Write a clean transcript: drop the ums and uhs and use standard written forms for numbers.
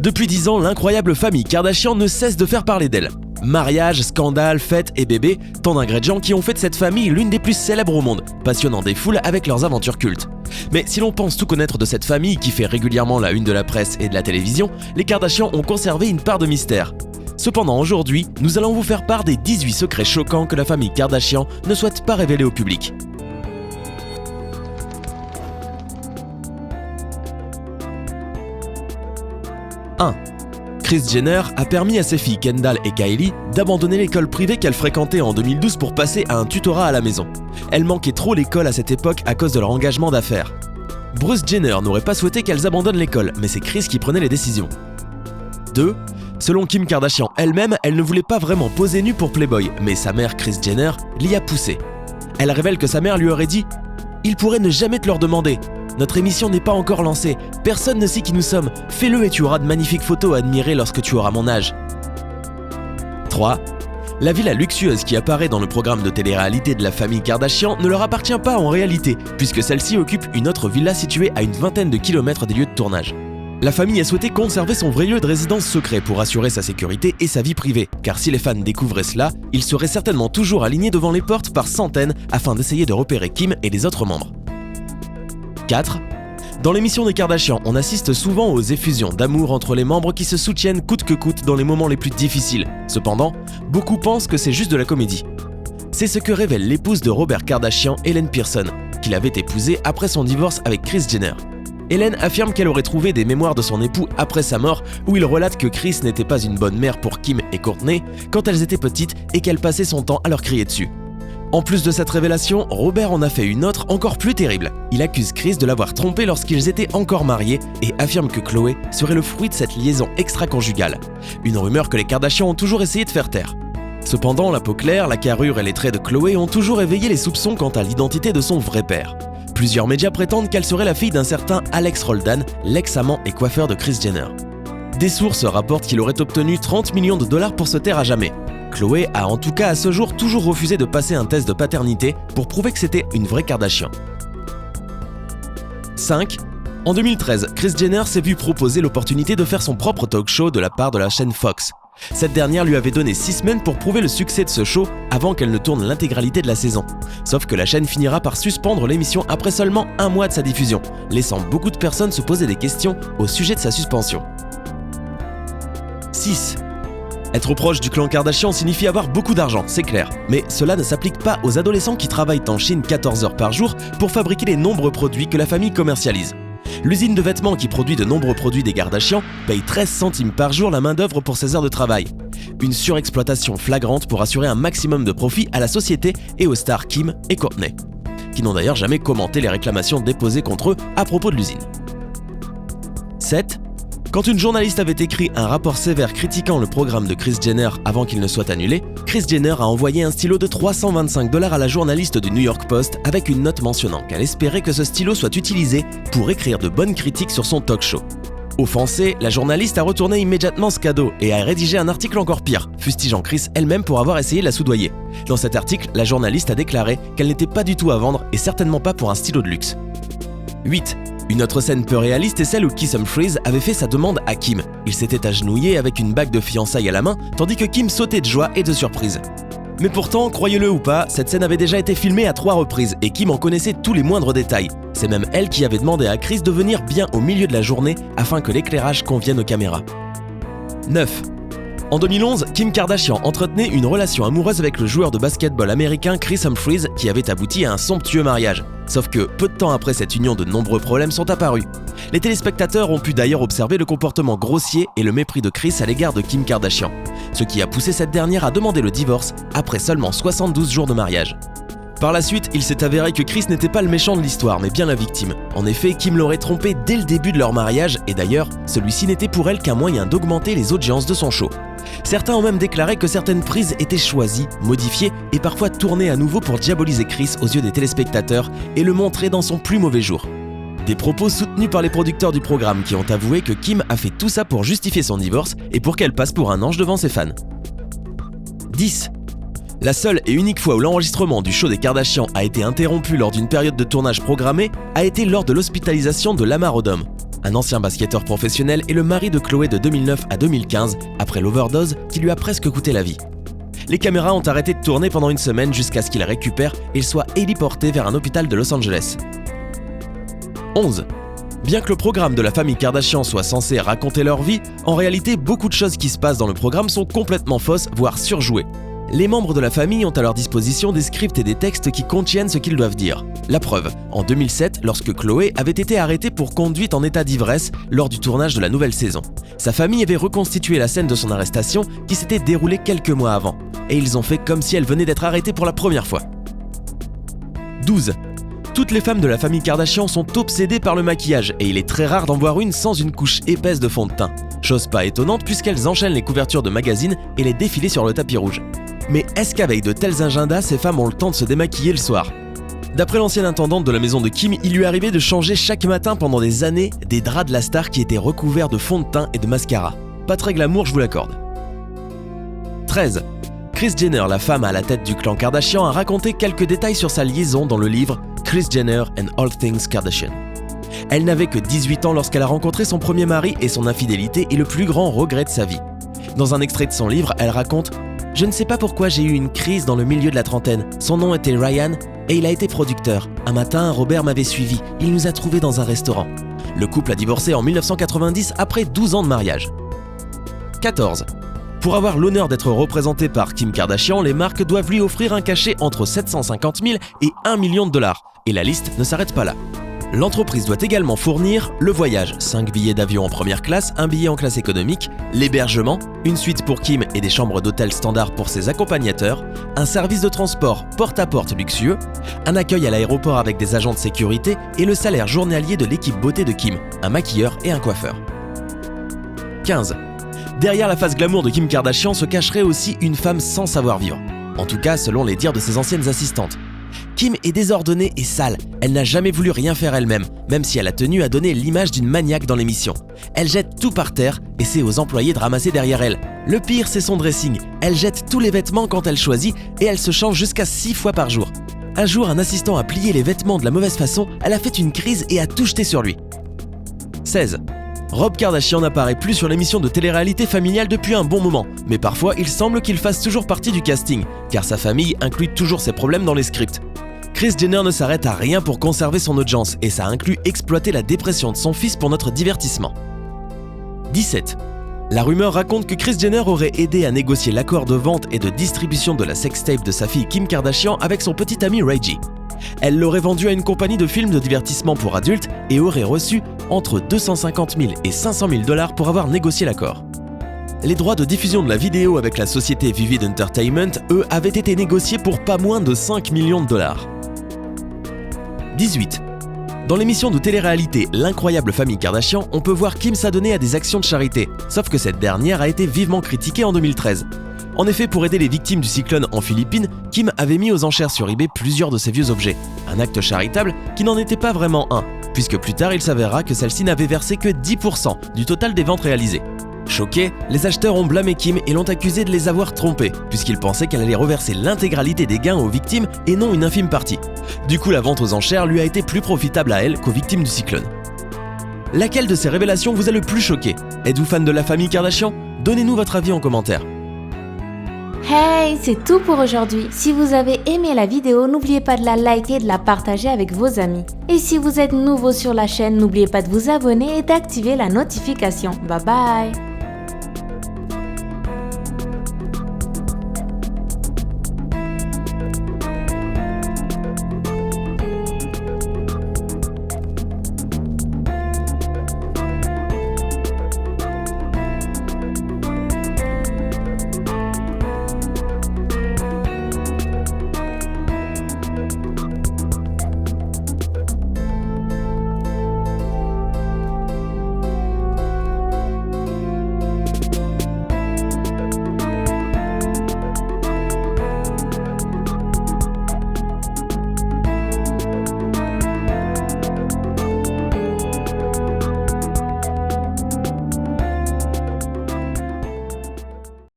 Depuis 10 ans, l'incroyable famille Kardashian ne cesse de faire parler d'elle. Mariage, scandales, fêtes et bébés, tant d'ingrédients qui ont fait de cette famille l'une des plus célèbres au monde, passionnant des foules avec leurs aventures cultes. Mais si l'on pense tout connaître de cette famille qui fait régulièrement la une de la presse et de la télévision, les Kardashian ont conservé une part de mystère. Cependant, aujourd'hui, nous allons vous faire part des 18 secrets choquants que la famille Kardashian ne souhaite pas révéler au public. « 1. Kris Jenner a permis à ses filles Kendall et Kylie d'abandonner l'école privée qu'elles fréquentaient en 2012 pour passer à un tutorat à la maison. Elles manquaient trop l'école à cette époque à cause de leur engagement d'affaires. Bruce Jenner n'aurait pas souhaité qu'elles abandonnent l'école, mais c'est Kris qui prenait les décisions. 2. Selon Kim Kardashian elle-même, elle ne voulait pas vraiment poser nue pour Playboy, mais sa mère Kris Jenner l'y a poussée. Elle révèle que sa mère lui aurait dit « Il pourrait ne jamais te leur demander. Notre émission n'est pas encore lancée, personne ne sait qui nous sommes, fais-le et tu auras de magnifiques photos à admirer lorsque tu auras mon âge. » 3. La villa luxueuse qui apparaît dans le programme de télé-réalité de la famille Kardashian ne leur appartient pas en réalité, puisque celle-ci occupe une autre villa située à une vingtaine de kilomètres des lieux de tournage. La famille a souhaité conserver son vrai lieu de résidence secret pour assurer sa sécurité et sa vie privée, car si les fans découvraient cela, ils seraient certainement toujours alignés devant les portes par centaines afin d'essayer de repérer Kim et les autres membres. 4. Dans l'émission des Kardashian, on assiste souvent aux effusions d'amour entre les membres qui se soutiennent coûte que coûte dans les moments les plus difficiles. Cependant, beaucoup pensent que c'est juste de la comédie. C'est ce que révèle l'épouse de Robert Kardashian, Ellen Pearson, qu'il avait épousée après son divorce avec Kris Jenner. Ellen affirme qu'elle aurait trouvé des mémoires de son époux après sa mort où il relate que Kris n'était pas une bonne mère pour Kim et Kourtney quand elles étaient petites et qu'elle passait son temps à leur crier dessus. En plus de cette révélation, Robert en a fait une autre encore plus terrible. Il accuse Kris de l'avoir trompée lorsqu'ils étaient encore mariés et affirme que Khloé serait le fruit de cette liaison extra-conjugale. Une rumeur que les Kardashian ont toujours essayé de faire taire. Cependant, la peau claire, la carrure et les traits de Khloé ont toujours éveillé les soupçons quant à l'identité de son vrai père. Plusieurs médias prétendent qu'elle serait la fille d'un certain Alex Roldan, l'ex-amant et coiffeur de Kris Jenner. Des sources rapportent qu'il aurait obtenu 30 millions de dollars pour se taire à jamais. Khloé a en tout cas à ce jour toujours refusé de passer un test de paternité pour prouver que c'était une vraie Kardashian. 5. En 2013, Kris Jenner s'est vu proposer l'opportunité de faire son propre talk show de la part de la chaîne Fox. Cette dernière lui avait donné 6 semaines pour prouver le succès de ce show avant qu'elle ne tourne l'intégralité de la saison. Sauf que la chaîne finira par suspendre l'émission après seulement un mois de sa diffusion, laissant beaucoup de personnes se poser des questions au sujet de sa suspension. 6. Être proche du clan Kardashian signifie avoir beaucoup d'argent, c'est clair. Mais cela ne s'applique pas aux adolescents qui travaillent en Chine 14 heures par jour pour fabriquer les nombreux produits que la famille commercialise. L'usine de vêtements qui produit de nombreux produits des Kardashian paye 13 centimes par jour la main-d'œuvre pour ses heures de travail. Une surexploitation flagrante pour assurer un maximum de profit à la société et aux stars Kim et Kourtney, qui n'ont d'ailleurs jamais commenté les réclamations déposées contre eux à propos de l'usine. 7. Quand une journaliste avait écrit un rapport sévère critiquant le programme de Kris Jenner avant qu'il ne soit annulé, Kris Jenner a envoyé un stylo de $325 à la journaliste du New York Post avec une note mentionnant qu'elle espérait que ce stylo soit utilisé pour écrire de bonnes critiques sur son talk show. Offensée, la journaliste a retourné immédiatement ce cadeau et a rédigé un article encore pire, fustigeant Kris elle-même pour avoir essayé de la soudoyer. Dans cet article, la journaliste a déclaré qu'elle n'était pas du tout à vendre et certainement pas pour un stylo de luxe. 8. Une autre scène peu réaliste est celle où Kis Humphries avait fait sa demande à Kim. Il s'était agenouillé avec une bague de fiançailles à la main, tandis que Kim sautait de joie et de surprise. Mais pourtant, croyez-le ou pas, cette scène avait déjà été filmée à 3 reprises et Kim en connaissait tous les moindres détails. C'est même elle qui avait demandé à Kris de venir bien au milieu de la journée afin que l'éclairage convienne aux caméras. 9. En 2011, Kim Kardashian entretenait une relation amoureuse avec le joueur de basketball américain Kris Humphries qui avait abouti à un somptueux mariage. Sauf que, peu de temps après cette union, de nombreux problèmes sont apparus. Les téléspectateurs ont pu d'ailleurs observer le comportement grossier et le mépris de Kris à l'égard de Kim Kardashian, ce qui a poussé cette dernière à demander le divorce après seulement 72 jours de mariage. Par la suite, il s'est avéré que Kris n'était pas le méchant de l'histoire, mais bien la victime. En effet, Kim l'aurait trompé dès le début de leur mariage, et d'ailleurs, celui-ci n'était pour elle qu'un moyen d'augmenter les audiences de son show. Certains ont même déclaré que certaines prises étaient choisies, modifiées et parfois tournées à nouveau pour diaboliser Kris aux yeux des téléspectateurs et le montrer dans son plus mauvais jour. Des propos soutenus par les producteurs du programme qui ont avoué que Kim a fait tout ça pour justifier son divorce et pour qu'elle passe pour un ange devant ses fans. 10. La seule et unique fois où l'enregistrement du show des Kardashian a été interrompu lors d'une période de tournage programmée a été lors de l'hospitalisation de Lamar Odom. un ancien basketteur professionnel et le mari de Chloé de 2009 à 2015 après l'overdose qui lui a presque coûté la vie. Les caméras ont arrêté de tourner pendant une semaine jusqu'à ce qu'il récupère et soit héliporté vers un hôpital de Los Angeles. 11. Bien que le programme de la famille Kardashian soit censé raconter leur vie, en réalité, beaucoup de choses qui se passent dans le programme sont complètement fausses, voire surjouées. Les membres de la famille ont à leur disposition des scripts et des textes qui contiennent ce qu'ils doivent dire. La preuve, en 2007, lorsque Chloé avait été arrêtée pour conduite en état d'ivresse lors du tournage de la nouvelle saison. Sa famille avait reconstitué la scène de son arrestation qui s'était déroulée quelques mois avant. Et ils ont fait comme si elle venait d'être arrêtée pour la première fois. 12. Toutes les femmes de la famille Kardashian sont obsédées par le maquillage et il est très rare d'en voir une sans une couche épaisse de fond de teint. Chose pas étonnante puisqu'elles enchaînent les couvertures de magazines et les défilés sur le tapis rouge. Mais est-ce qu'avec de tels agendas, ces femmes ont le temps de se démaquiller le soir ? D'après l'ancienne intendante de la maison de Kim, il lui arrivait de changer chaque matin pendant des années des draps de la star qui étaient recouverts de fond de teint et de mascara. Pas très glamour, je vous l'accorde. 13. Kris Jenner, la femme à la tête du clan Kardashian, a raconté quelques détails sur sa liaison dans le livre Kris Jenner and All Things Kardashian. Elle n'avait que 18 ans lorsqu'elle a rencontré son premier mari et son infidélité est le plus grand regret de sa vie. Dans un extrait de son livre, elle raconte « Je ne sais pas pourquoi j'ai eu une crise dans le milieu de la trentaine. Son nom était Ryan et il a été producteur. Un matin, Robert m'avait suivi. Il nous a trouvés dans un restaurant. Le couple a divorcé en 1990 après 12 ans de mariage. » 14. Pour avoir l'honneur d'être représenté par Kim Kardashian, les marques doivent lui offrir un cachet entre 750 000 et 1 million de dollars. Et la liste ne s'arrête pas là. L'entreprise doit également fournir le voyage, 5 billets d'avion en première classe, un billet en classe économique, l'hébergement, une suite pour Kim et des chambres d'hôtel standard pour ses accompagnateurs, un service de transport porte-à-porte luxueux, un accueil à l'aéroport avec des agents de sécurité et le salaire journalier de l'équipe beauté de Kim, un maquilleur et un coiffeur. 15. Derrière la face glamour de Kim Kardashian se cacherait aussi une femme sans savoir-vivre. En tout cas, selon les dires de ses anciennes assistantes. Kim est désordonnée et sale. Elle n'a jamais voulu rien faire elle-même, même si elle a tenu à donner l'image d'une maniaque dans l'émission. Elle jette tout par terre et c'est aux employés de ramasser derrière elle. Le pire, c'est son dressing. Elle jette tous les vêtements quand elle choisit et elle se change jusqu'à 6 fois par jour. Un jour, un assistant a plié les vêtements de la mauvaise façon, elle a fait une crise et a tout jeté sur lui. 16. Rob Kardashian n'apparaît plus sur l'émission de télé-réalité familiale depuis un bon moment, mais parfois il semble qu'il fasse toujours partie du casting, car sa famille inclut toujours ses problèmes dans les scripts. Kris Jenner ne s'arrête à rien pour conserver son audience, et ça inclut exploiter la dépression de son fils pour notre divertissement. 17. La rumeur raconte que Kris Jenner aurait aidé à négocier l'accord de vente et de distribution de la sextape de sa fille Kim Kardashian avec son petit ami Reggie. Elle l'aurait vendu à une compagnie de films de divertissement pour adultes et aurait reçu entre 250 000 et 500 000 dollars pour avoir négocié l'accord. Les droits de diffusion de la vidéo avec la société Vivid Entertainment, eux, avaient été négociés pour pas moins de 5 millions de dollars. 18. Dans l'émission de télé-réalité L'incroyable famille Kardashian, on peut voir Kim s'adonner à des actions de charité, sauf que cette dernière a été vivement critiquée en 2013. En effet, pour aider les victimes du cyclone en Philippines, Kim avait mis aux enchères sur eBay plusieurs de ses vieux objets. Un acte charitable qui n'en était pas vraiment un, puisque plus tard il s'avérera que celle-ci n'avait versé que 10% du total des ventes réalisées. Choqués, les acheteurs ont blâmé Kim et l'ont accusée de les avoir trompés, puisqu'ils pensaient qu'elle allait reverser l'intégralité des gains aux victimes et non une infime partie. Du coup, la vente aux enchères lui a été plus profitable à elle qu'aux victimes du cyclone. Laquelle de ces révélations vous a le plus choqué ? Êtes-vous fan de la famille Kardashian ? Donnez-nous votre avis en commentaire. Hey, c'est tout pour aujourd'hui. Si vous avez aimé la vidéo, n'oubliez pas de la liker et de la partager avec vos amis. Et si vous êtes nouveau sur la chaîne, n'oubliez pas de vous abonner et d'activer la notification. Bye bye!